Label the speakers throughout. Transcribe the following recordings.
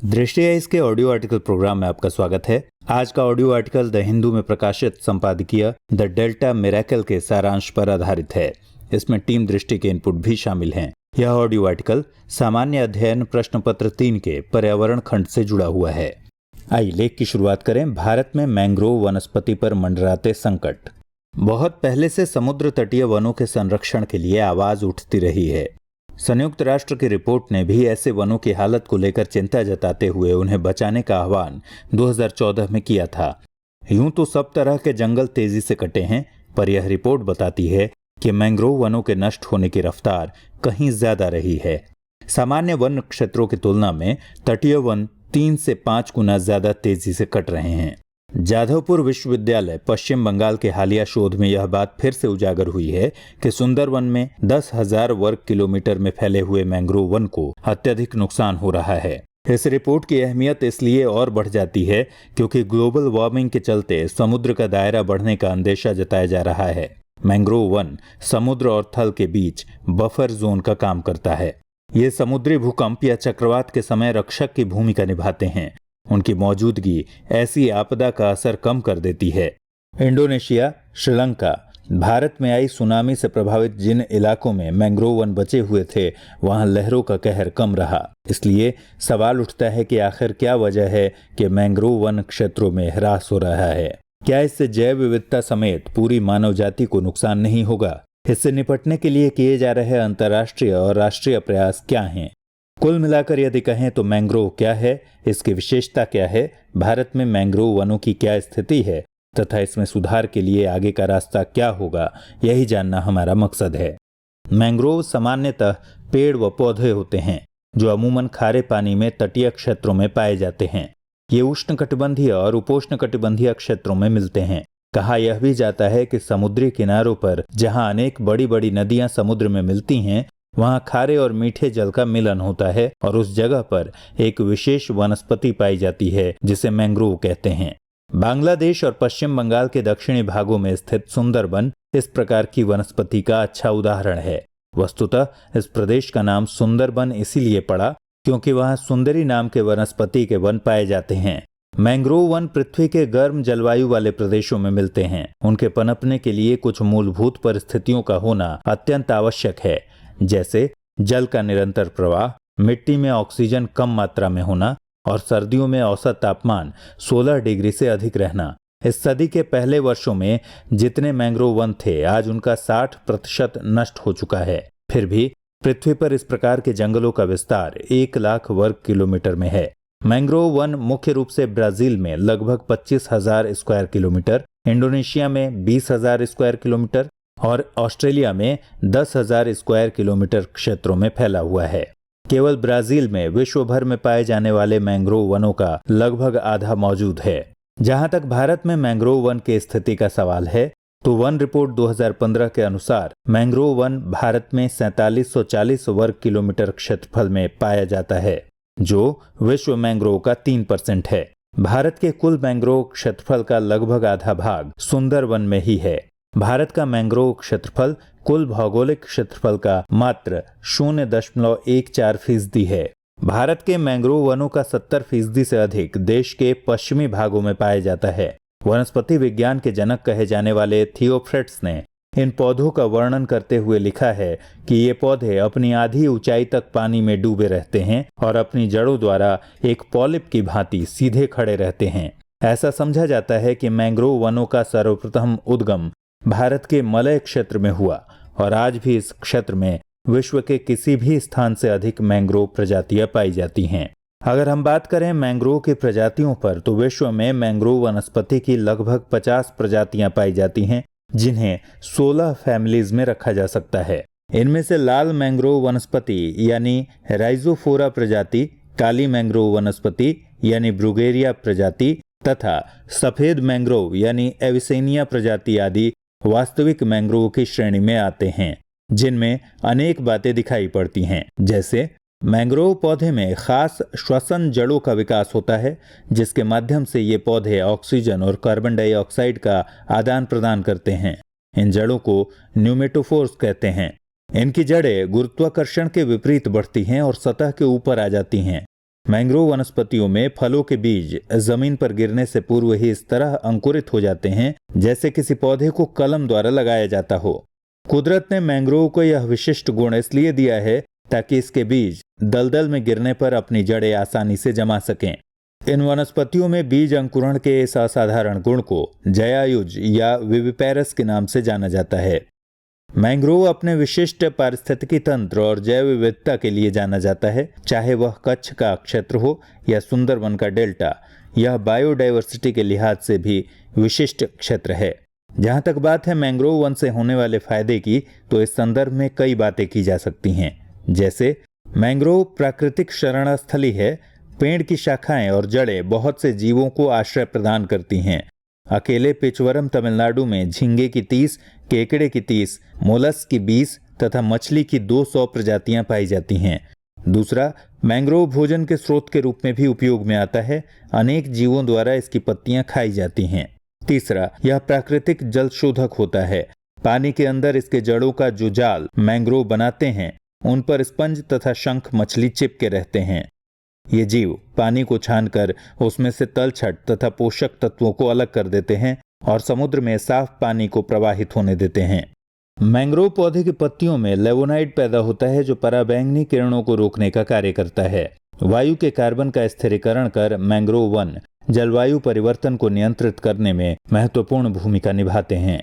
Speaker 1: दृष्टि है इसके ऑडियो आर्टिकल प्रोग्राम में आपका स्वागत है। आज का ऑडियो आर्टिकल द हिंदू में प्रकाशित संपादकीय द डेल्टा मिरेकल के सारांश पर आधारित है। इसमें टीम दृष्टि के इनपुट भी शामिल हैं। यह ऑडियो आर्टिकल सामान्य अध्ययन प्रश्न पत्र 3 के पर्यावरण खंड से जुड़ा हुआ है। आइए लेख की शुरुआत करें। भारत में मैंग्रोव वनस्पति पर मंडराते संकट। बहुत पहले से समुद्र तटीय वनों के संरक्षण के लिए आवाज उठती रही है। संयुक्त राष्ट्र की रिपोर्ट ने भी ऐसे वनों की हालत को लेकर चिंता जताते हुए उन्हें बचाने का आह्वान 2014 में किया था। यूं तो सब तरह के जंगल तेजी से कटे हैं, पर यह रिपोर्ट बताती है कि मैंग्रोव वनों के नष्ट होने की रफ्तार कहीं ज्यादा रही है। सामान्य वन क्षेत्रों की तुलना में तटीय वन 3 से 5 गुना ज्यादा तेजी से कट रहे हैं। जाधवपुर विश्वविद्यालय पश्चिम बंगाल के हालिया शोध में यह बात फिर से उजागर हुई है कि सुंदरवन में 10,000 वर्ग किलोमीटर में फैले हुए मैंग्रोव वन को अत्यधिक नुकसान हो रहा है। इस रिपोर्ट की अहमियत इसलिए और बढ़ जाती है क्योंकि ग्लोबल वार्मिंग के चलते समुद्र का दायरा बढ़ने का अंदेशा जताया जा रहा है। मैंग्रोव वन समुद्र और थल के बीच बफर जोन का काम करता है। ये समुद्री भूकंप या चक्रवात के समय रक्षक की भूमिका निभाते हैं। उनकी मौजूदगी ऐसी आपदा का असर कम कर देती है। इंडोनेशिया, श्रीलंका, भारत में आई सुनामी से प्रभावित जिन इलाकों में मैंग्रोव वन बचे हुए थे, वहां लहरों का कहर कम रहा। इसलिए सवाल उठता है कि आखिर क्या वजह है कि मैंग्रोव वन क्षेत्रों में ह्रास हो रहा है। क्या इससे जैव विविधता समेत पूरी मानव जाति को नुकसान नहीं होगा? इससे निपटने के लिए किए जा रहे अंतर्राष्ट्रीय और राष्ट्रीय प्रयास क्या हैं? कुल मिलाकर यदि कहें तो मैंग्रोव क्या है, इसकी विशेषता क्या है, भारत में मैंग्रोव वनों की क्या स्थिति है तथा इसमें सुधार के लिए आगे का रास्ता क्या होगा, यही जानना हमारा मकसद है। मैंग्रोव सामान्यतः पेड़ व पौधे होते हैं जो अमूमन खारे पानी में तटीय क्षेत्रों में पाए जाते हैं। ये उष्णकटिबंधीय और उपोष्णकटिबंधीय क्षेत्रों में मिलते हैं। कहा यह भी जाता है कि समुद्री किनारों पर जहां अनेक बड़ी बड़ी नदियां समुद्र में मिलती हैं, वहां खारे और मीठे जल का मिलन होता है और उस जगह पर एक विशेष वनस्पति पाई जाती है जिसे मैंग्रोव कहते हैं। बांग्लादेश और पश्चिम बंगाल के दक्षिणी भागों में स्थित सुंदरबन इस प्रकार की वनस्पति का अच्छा उदाहरण है। वस्तुतः इस प्रदेश का नाम सुंदरबन इसीलिए पड़ा क्योंकि वहां सुंदरी नाम के वनस्पति के वन पाए जाते हैं। मैंग्रोव वन पृथ्वी के गर्म जलवायु वाले प्रदेशों में मिलते हैं। उनके पनपने के लिए कुछ मूलभूत परिस्थितियों का होना अत्यंत आवश्यक है, जैसे जल का निरंतर प्रवाह, मिट्टी में ऑक्सीजन कम मात्रा में होना और सर्दियों में औसत तापमान 16 डिग्री से अधिक रहना। इस सदी के पहले वर्षों में जितने मैंग्रोव वन थे, आज उनका 60% नष्ट हो चुका है। फिर भी पृथ्वी पर इस प्रकार के जंगलों का विस्तार 1 लाख वर्ग किलोमीटर में है। मैंग्रोव वन मुख्य रूप से ब्राजील में लगभग 25,000 स्क्वायर किलोमीटर, इंडोनेशिया में 20,000 स्क्वायर किलोमीटर और ऑस्ट्रेलिया में 10,000 स्क्वायर किलोमीटर क्षेत्रों में फैला हुआ है। केवल ब्राजील में विश्व भर में पाए जाने वाले मैंग्रोव वनों का लगभग आधा मौजूद है। जहां तक भारत में मैंग्रोव वन की स्थिति का सवाल है, तो वन रिपोर्ट 2015 के अनुसार मैंग्रोव वन भारत में 4740 वर्ग किलोमीटर क्षेत्रफल में पाया जाता है, जो विश्व मैंग्रोव का 3% है। भारत के कुल मैंग्रोव क्षेत्रफल का लगभग आधा भाग सुंदरवन में ही है। भारत का मैंग्रोव क्षेत्रफल कुल भौगोलिक क्षेत्रफल का मात्र 0.14% है। भारत के मैंग्रोव वनों का 70% से अधिक देश के पश्चिमी भागों में पाया जाता है। वनस्पति विज्ञान के जनक कहे जाने वाले थियोफ्रेट्स ने इन पौधों का वर्णन करते हुए लिखा है कि ये पौधे अपनी आधी ऊंचाई तक पानी में डूबे रहते हैं और अपनी जड़ों द्वारा एक पॉलिप की भांति सीधे खड़े रहते हैं। ऐसा समझा जाता है कि मैंग्रोव वनों का सर्वप्रथम उद्गम भारत के मलय क्षेत्र में हुआ और आज भी इस क्षेत्र में विश्व के किसी भी स्थान से अधिक मैंग्रोव प्रजातियां पाई जाती हैं। अगर हम बात करें मैंग्रोव की प्रजातियों पर, तो विश्व में मैंग्रोव वनस्पति की लगभग 50 प्रजातियां पाई जाती हैं, जिन्हें 16 फैमिलीज में रखा जा सकता है। इनमें से लाल मैंग्रोव वनस्पति यानी राइजोफोरा प्रजाति, काली मैंग्रोव वनस्पति यानी ब्रुगेरिया प्रजाति तथा सफेद मैंग्रोव यानी एविसेनिया प्रजाति आदि वास्तविक मैंग्रोव की श्रेणी में आते हैं, जिनमें अनेक बातें दिखाई पड़ती हैं। जैसे मैंग्रोव पौधे में खास श्वसन जड़ों का विकास होता है, जिसके माध्यम से ये पौधे ऑक्सीजन और कार्बन डाइऑक्साइड का आदान प्रदान करते हैं। इन जड़ों को न्यूमेटोफोर्स कहते हैं। इनकी जड़ें गुरुत्वाकर्षण के विपरीत बढ़ती हैं और सतह के ऊपर आ जाती हैं। मैंग्रोव वनस्पतियों में फलों के बीज जमीन पर गिरने से पूर्व ही इस तरह अंकुरित हो जाते हैं जैसे किसी पौधे को कलम द्वारा लगाया जाता हो। कुदरत ने मैंग्रोव को यह विशिष्ट गुण इसलिए दिया है ताकि इसके बीज दलदल में गिरने पर अपनी जड़ें आसानी से जमा सकें। इन वनस्पतियों में बीज अंकुरण के इस असाधारण गुण को जयायुज या विविपैरस के नाम से जाना जाता है। मैंग्रोव अपने विशिष्ट पारिस्थितिकी तंत्र और जैव विविधता के लिए जाना जाता है, चाहे वह कच्छ का क्षेत्र हो या सुंदरवन का डेल्टा। यह बायोडायवर्सिटी के लिहाज से भी विशिष्ट क्षेत्र है। जहां तक बात है मैंग्रोव वन से होने वाले फायदे की, तो इस संदर्भ में कई बातें की जा सकती हैं। जैसे मैंग्रोव प्राकृतिक शरणस्थली है। पेड़ की शाखाएं और जड़ें बहुत से जीवों को आश्रय प्रदान करती हैं। अकेले पिचवरम तमिलनाडु में झींगे की 30, केकड़े की 30, मोलस्क की 20 तथा मछली की 200 प्रजातियां पाई जाती हैं। दूसरा, मैंग्रोव भोजन के स्रोत के रूप में भी उपयोग में आता है। अनेक जीवों द्वारा इसकी पत्तियां खाई जाती हैं। तीसरा, यह प्राकृतिक जल शोधक होता है। पानी के अंदर इसके जड़ों का जो जाल मैंग्रोव बनाते हैं, उन पर स्पंज तथा शंख मछली चिपके रहते हैं। ये जीव पानी को छानकर उसमें से तलछट तथा पोषक तत्वों को अलग कर देते हैं और समुद्र में साफ पानी को प्रवाहित होने देते हैं। मैंग्रोव पौधे की पत्तियों में लेवोनाइड पैदा होता है जो पराबैंगनी किरणों को रोकने का कार्य करता है। वायु के कार्बन का स्थिरीकरण कर मैंग्रोव वन जलवायु परिवर्तन को नियंत्रित करने में महत्वपूर्ण भूमिका निभाते हैं।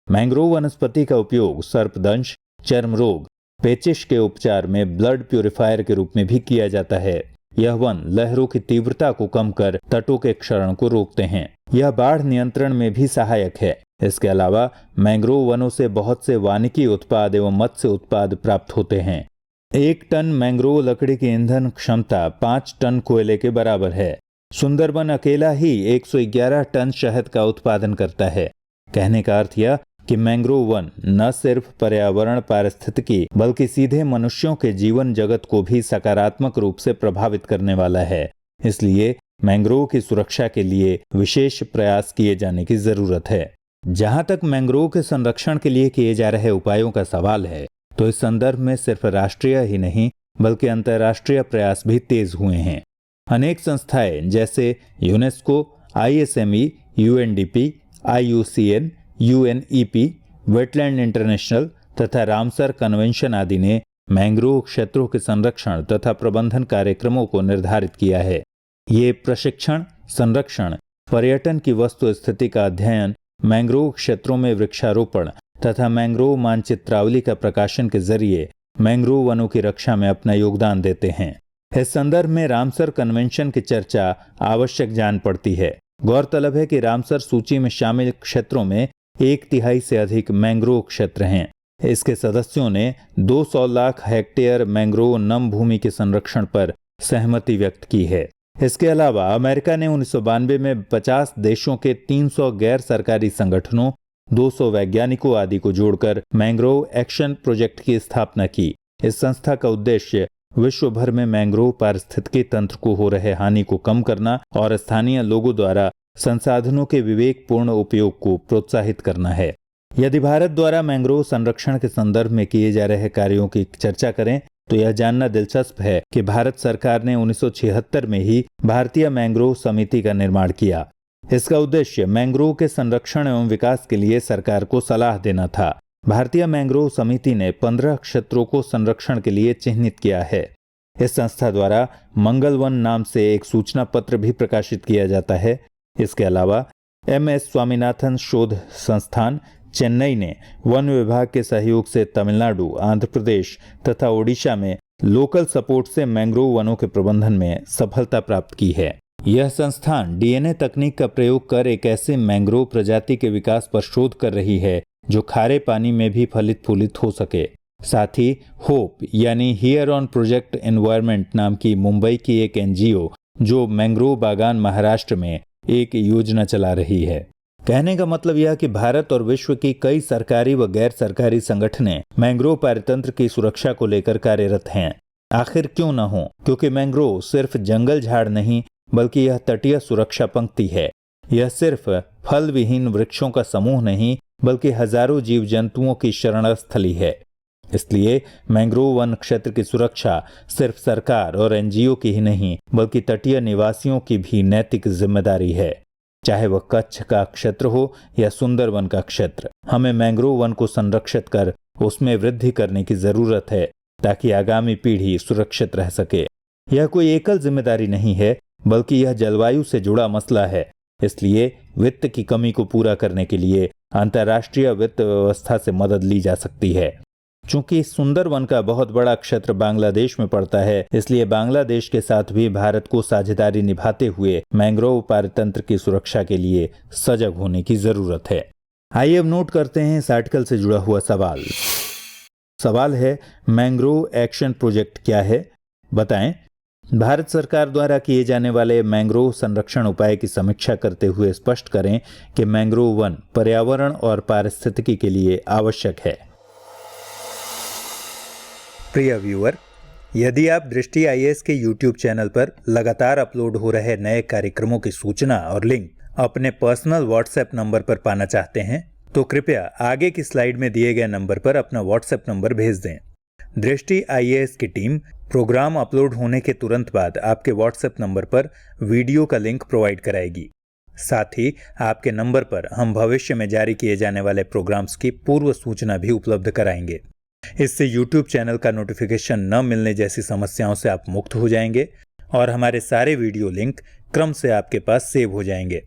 Speaker 1: मैंग्रोव वनस्पति का उपयोग सर्पदंश, चर्म रोग, पेचिश के उपचार में ब्लड प्यूरिफायर के रूप में भी किया जाता है। यह वन लहरों की तीव्रता को कम कर तटों के क्षरण को रोकते हैं। यह बाढ़ नियंत्रण में भी सहायक है। इसके अलावा मैंग्रोव वनों से बहुत से वानिकी उत्पाद एवं मत्स्य उत्पाद प्राप्त होते हैं। 1 टन मैंग्रोव लकड़ी की ईंधन क्षमता 5 टन कोयले के बराबर है। सुंदरबन अकेला ही 111 टन शहद का उत्पादन करता है। कहने का अर्थ यह कि मैंग्रोव वन न सिर्फ पर्यावरण पारिस्थितिकी बल्कि सीधे मनुष्यों के जीवन जगत को भी सकारात्मक रूप से प्रभावित करने वाला है। इसलिए मैंग्रोव की सुरक्षा के लिए विशेष प्रयास किए जाने की जरूरत है। जहां तक मैंग्रोव के संरक्षण के लिए किए जा रहे उपायों का सवाल है, तो इस संदर्भ में सिर्फ राष्ट्रीय ही नहीं बल्कि अंतर्राष्ट्रीय प्रयास भी तेज हुए हैं। अनेक संस्थाएं जैसे UNESCO, ISME, UNDP, IUCN, UNEP, wetland international तथा रामसर कन्वेंशन आदि ने मैंग्रोव क्षेत्रों के संरक्षण तथा प्रबंधन कार्यक्रमों को निर्धारित किया है। ये प्रशिक्षण, संरक्षण, पर्यटन की वस्तु स्थिति का अध्ययन, मैंग्रोव क्षेत्रों में वृक्षारोपण तथा मैंग्रोव मानचित्रावली का प्रकाशन के जरिए मैंग्रोव वनों की रक्षा में अपना योगदान देते हैं। इस संदर्भ में रामसर कन्वेंशन की चर्चा आवश्यक जान पड़ती है। गौरतलब है कि रामसर सूची में शामिल क्षेत्रों में 1/3 से अधिक मैंग्रोव क्षेत्र हैं। इसके सदस्यों ने 200 लाख हेक्टेयर मैंग्रोव नम भूमि के संरक्षण पर सहमति व्यक्त की है। इसके अलावा अमेरिका ने 1992 में 50 देशों के 300 गैर सरकारी संगठनों, 200 वैज्ञानिकों आदि को जोड़कर मैंग्रोव एक्शन प्रोजेक्ट की स्थापना की। इस संस्था का उद्देश्य विश्व भर में मैंग्रोव पारिस्थितिकी तंत्र को हो रहे हानि को कम करना और स्थानीय लोगों द्वारा संसाधनों के विवेकपूर्ण उपयोग को प्रोत्साहित करना है। यदि भारत द्वारा मैंग्रोव संरक्षण के संदर्भ में किए जा रहे कार्यों की चर्चा करें तो यह जानना दिलचस्प है कि भारत सरकार ने 1976 में ही भारतीय मैंग्रोव समिति का निर्माण किया। इसका उद्देश्य मैंग्रोव के संरक्षण एवं विकास के लिए सरकार को सलाह देना था। भारतीय मैंग्रोव समिति ने 15 क्षेत्रों को संरक्षण के लिए चिन्हित किया है। इस संस्था द्वारा मंगल वन नाम से एक सूचना पत्र भी प्रकाशित किया जाता है। इसके अलावा MS स्वामीनाथन शोध संस्थान चेन्नई ने वन विभाग के सहयोग से तमिलनाडु, आंध्र प्रदेश तथा ओडिशा में लोकल सपोर्ट से मैंग्रोव वनों के प्रबंधन में सफलता प्राप्त की है। यह संस्थान DNA तकनीक का प्रयोग कर एक ऐसे मैंग्रोव प्रजाति के विकास पर शोध कर रही है जो खारे पानी में भी फलित फूलित हो सके। साथ ही होप यानी हियर ऑन प्रोजेक्ट एनवायरनमेंट नाम की मुंबई की एक NGO जो मैंग्रोव बागान महाराष्ट्र में एक योजना चला रही है। कहने का मतलब यह कि भारत और विश्व की कई सरकारी व गैर सरकारी संगठनें मैंग्रोव पारितंत्र की सुरक्षा को लेकर कार्यरत हैं। आखिर क्यों न हो, क्योंकि मैंग्रोव सिर्फ जंगल झाड़ नहीं बल्कि यह तटीय सुरक्षा पंक्ति है। यह सिर्फ फल विहीन वृक्षों का समूह नहीं बल्कि हजारों जीव जंतुओं की शरणस्थली है। इसलिए मैंग्रोव वन क्षेत्र की सुरक्षा सिर्फ सरकार और एनजीओ की ही नहीं बल्कि तटीय निवासियों की भी नैतिक जिम्मेदारी है। चाहे वह कच्छ का क्षेत्र हो या सुंदरवन का क्षेत्र, हमें मैंग्रोव वन को संरक्षित कर उसमें वृद्धि करने की जरूरत है ताकि आगामी पीढ़ी सुरक्षित रह सके। यह कोई एकल जिम्मेदारी नहीं है बल्कि यह जलवायु से जुड़ा मसला है। इसलिए वित्त की कमी को पूरा करने के लिए अंतर्राष्ट्रीय वित्त व्यवस्था से मदद ली जा सकती है। चूंकि सुंदरवन का बहुत बड़ा क्षेत्र बांग्लादेश में पड़ता है, इसलिए बांग्लादेश के साथ भी भारत को साझेदारी निभाते हुए मैंग्रोव पारितंत्र की सुरक्षा के लिए सजग होने की जरूरत है। आइए अब नोट करते हैं इस आर्टिकल से जुड़ा हुआ सवाल। सवाल है, मैंग्रोव एक्शन प्रोजेक्ट क्या है? बताएं। भारत सरकार द्वारा किए जाने वाले मैंग्रोव संरक्षण उपाय की समीक्षा करते हुए स्पष्ट करें कि मैंग्रोव वन पर्यावरण और पारिस्थितिकी के लिए आवश्यक है। प्रिय व्यूअर, यदि आप दृष्टि आईएएस के YouTube चैनल पर लगातार अपलोड हो रहे नए कार्यक्रमों की सूचना और लिंक अपने पर्सनल व्हाट्सएप नंबर पर पाना चाहते हैं तो कृपया आगे की स्लाइड में दिए गए नंबर पर अपना व्हाट्सएप नंबर भेज दें। दृष्टि आईएएस की टीम प्रोग्राम अपलोड होने के तुरंत बाद आपके व्हाट्सएप नंबर पर वीडियो का लिंक प्रोवाइड कराएगी। साथ ही आपके नंबर पर हम भविष्य में जारी किए जाने वाले प्रोग्राम्स की पूर्व सूचना भी उपलब्ध कराएंगे। इससे YouTube चैनल का नोटिफिकेशन न मिलने जैसी समस्याओं से आप मुक्त हो जाएंगे और हमारे सारे वीडियो लिंक क्रम से आपके पास सेव हो जाएंगे,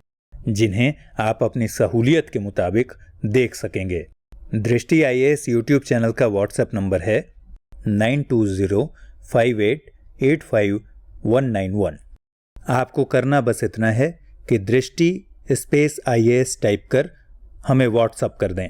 Speaker 1: जिन्हें आप अपनी सहूलियत के मुताबिक देख सकेंगे। दृष्टि आईएएस YouTube चैनल का व्हाट्सएप नंबर है 9205885191। आपको करना बस इतना है कि दृष्टि IAS टाइप कर हमें व्हाट्सएप कर दें।